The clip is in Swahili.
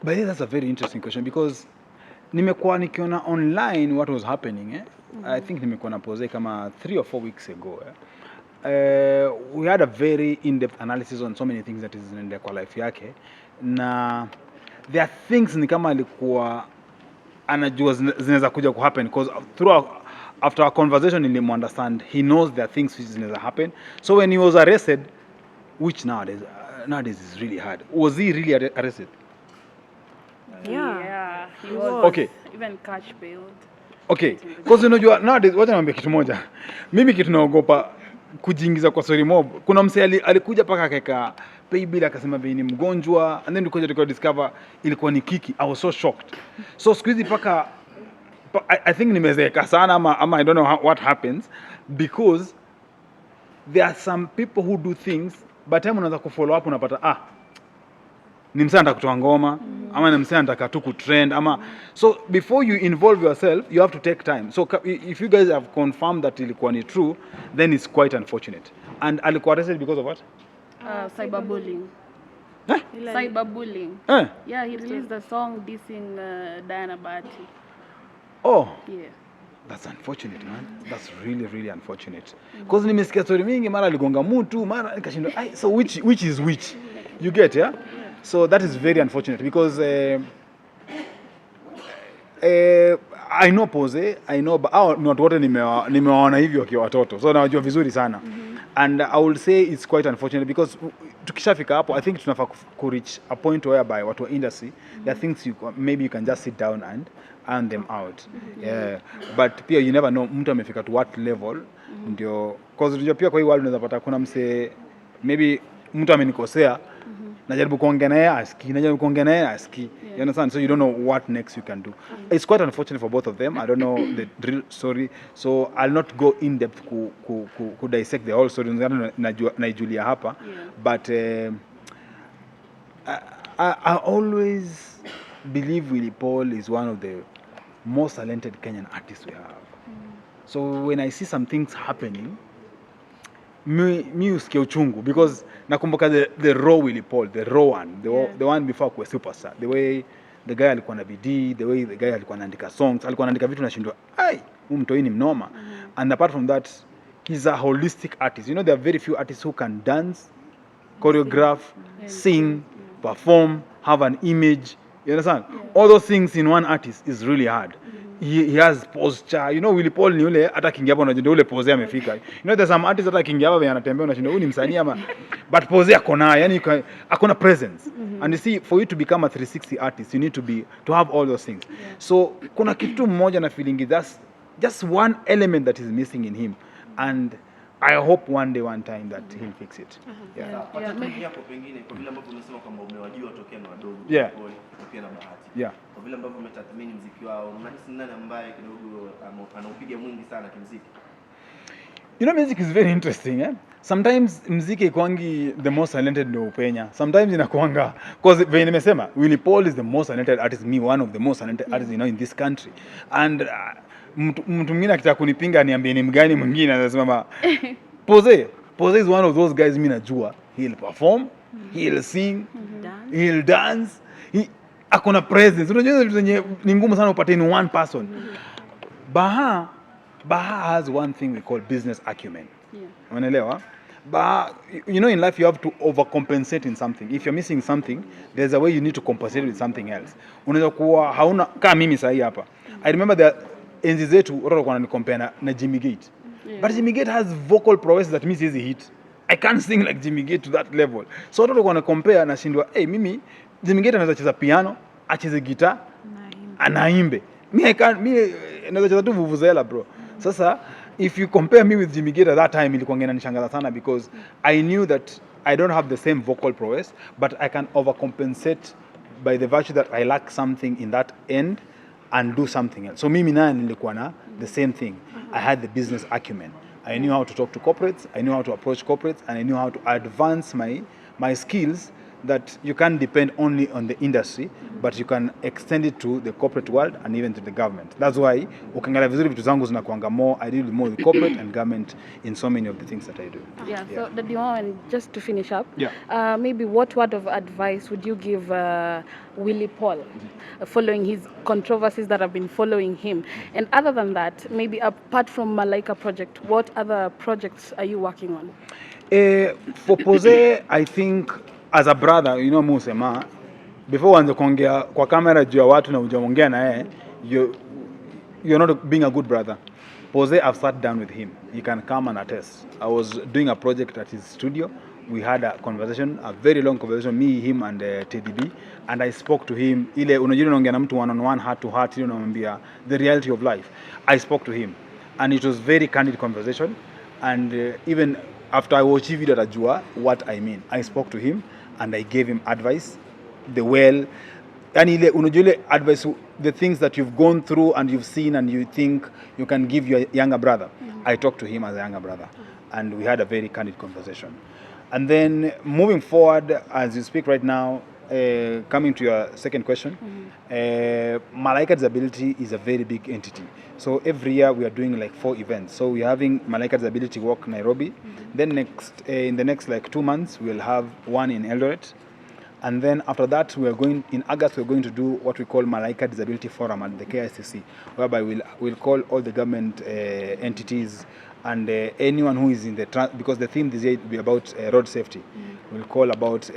But that's a very interesting question because nimekuwa nikiona online what was happening I think nimekuwa na pose kama 3 or 4 weeks ago we had a very in-depth analysis on so many things that is in kwa life yake, na there are things ni kama alikuwa anajua zinaweza kuja happen because after our conversation understand he knows there are things which zinaweza happen. So when he was arrested, which nowadays is really hard, was he really arrested? Yeah, he was. Okay, Even cash bailed. Okay, because unajua nowadays wacha niambie kitu moja. Mimi kitu naogopa kujiingiza kwa story mob. Kuna msee alikuja paka akaweka pay bill akasema bei ni mgonjwa, and then tukaja discover ilikuwa ni kiki. I was so shocked. So siku hizi paka I think nimezeeka sana ama I don't know what happens, because there are some people who do things but time unaanza kufollow up unapata ni msee anataka kutoa ngoma ama ni msee anataka tu kutrend ama so before you involve yourself you have to take time. So if you guys have confirmed that ilikuwa ni true, then it's quite unfortunate. And alikuwa arrested because of what? Cyberbullying. Cyberbullying. Yeah, he released a song dissing Dianabahati. Oh. Yeah. That's unfortunate, man. That's really, really unfortunate. Because nimesikia story mingi, mara aligonga mtu, mara nikashindwa. So which is which? You get, yeah? So that is very unfortunate because I know Pose, I know ni watu wote nimewaona hivi wakiwa watoto. So nawajua vizuri sana. And I will say it's quite unfortunate because tukishafika hapo, I think tunafaa ku reach a point whereby watu wa industry, there are things maybe you can just sit down and earn them out. Yeah. But pia you never know mtu amefika to what level ndio, because unajua pia kwa hii world unaweza pata kuna mse maybe mtu amenikosea najaribu kuongea naye aski, you understand? So you don't know what next you can do. It's quite unfortunate for both of them. I don't know the real story, so I'll not go in depth ku dissect the whole story naijulia hapa. But I always believe Willypaul is one of the most talented Kenyan artists we have. So when I see some things happening, mi usikia uchungu because nakumbuka the raw Willypaul, the raw one, the one before kwa superstar, the way the guy alikuwa na bidii, the way the guy alikuwa anaandika songs, alikuwa anaandika vitu nashindwa mtoi ni mnoma. And apart from that, he's a holistic artist. You know, there are very few artists who can dance, choreograph, sing, perform, have an image. You understand? All those things in one artist is really hard. He has posture. You know, Willypaul ni ule hata kingia hapo unajua ule pose amefika. You know, there's some artists hata kingia hapo anatembea unashinda huyu ni msanii ama, but pose akona, yani akona presence. And you see, for you to become a 360 artist, you need to have all those things. So kuna kitu mmoja na feeling that's just one element that is missing in him, and I hope one time that he'll fix it. Hapo pengine kwa vile ambavyo unasema kwamba umewajua tokea na wadogo tokea na bahati. Kwa vile ambavyo umetathmini muziki wao, unahisi nani ambaye kidogo anaupiga mwingi sana kimuziki? You know, music is very interesting, Sometimes muziki ikwangi the most talented ndio upenya. Sometimes inakuanga because when nimesema Willypaul is the most talented artist, one of the most talented artists in this country. And mtu mwingine akitaka kunipinga niambie ni mgani mwingine, anasema Pose is one of those guys mimi najua he'll perform, he'll sing, he'll dance, akona presence. Unajua vitu zenye ni ngumu sana upate in one person. Baha has one thing we call business acumen. Unaelewa? You know, in life you have to overcompensate in something. If you're missing something, there's a way you need to compensate with something else. Unaweza kuwa hauna kama mimi sahi hapa. I remember the enzi zetu watu walikuwa wananicompare na Jimmy Gate. But Jimmy Gate has vocal prowess that means he's a hit. I can't sing like Jimmy Gate to that level. So watu walikuwa wanacompare na shindwa, mimi Jimmy Gate anaweza cheza piano, acheze guitar, anaimbe. Mimi naweza cheza tu vuvuzela bro. Sasa if you compare me with Jimmy Gate at that time, ilikuwa inanishangaza sana because I knew that I don't have the same vocal prowess, but I can overcompensate by the virtue that I lack something in that end and do something else. So mimi naye nilikuwa na the same thing. I had the business acumen. I knew how to talk to corporates, I knew how to approach corporates, and I knew how to advance my skills that you can't depend only on the industry, but you can extend it to the corporate world and even to the government. That's why ukiangalia vizuri vitu zangu zinakuanga more, I deal more with corporate and government in so many of the things that I do. Yeah. So the Owen, just to finish up, yeah. Maybe what word of advice would you give Willypaul following his controversies that have been following him? And other than that, maybe apart from Malaika project, what other projects are you working on? For Pose, I think as a brother, you know Musema, before uanze kuongea kwa kamera juu ya watu na hujaongea na yeye, you're not being a good brother. Pose, I've sat down with him. He can come and attest. I was doing a project at his studio. We had a conversation, a very long conversation, me, him, and Teddy B. And I spoke to him. Ile unajua unaongea na mtu one on one, heart to heart, ile unamwambia the reality of life. I spoke to him, and it was very candid conversation. And even after I watched video atajua what I mean. I spoke to him and I gave him advice. And ile unajua ile advice, the things that you've gone through and you've seen and you think you can give your younger brother. I talked to him as a younger brother, and we had a very candid conversation. And then moving forward, as you speak right now, coming to your second question, Malaika Disability is a very big entity. So every year we are doing like 4 events. So we're having Malaika Disability Walk Nairobi. Then in the next like 2 months, we'll have one in Eldoret. And then after that, in August, we're going to do what we call Malaika Disability Forum at the KICC, whereby we'll call all the government entities and anyone who is in the because the theme this year will be about road safety. We'll call about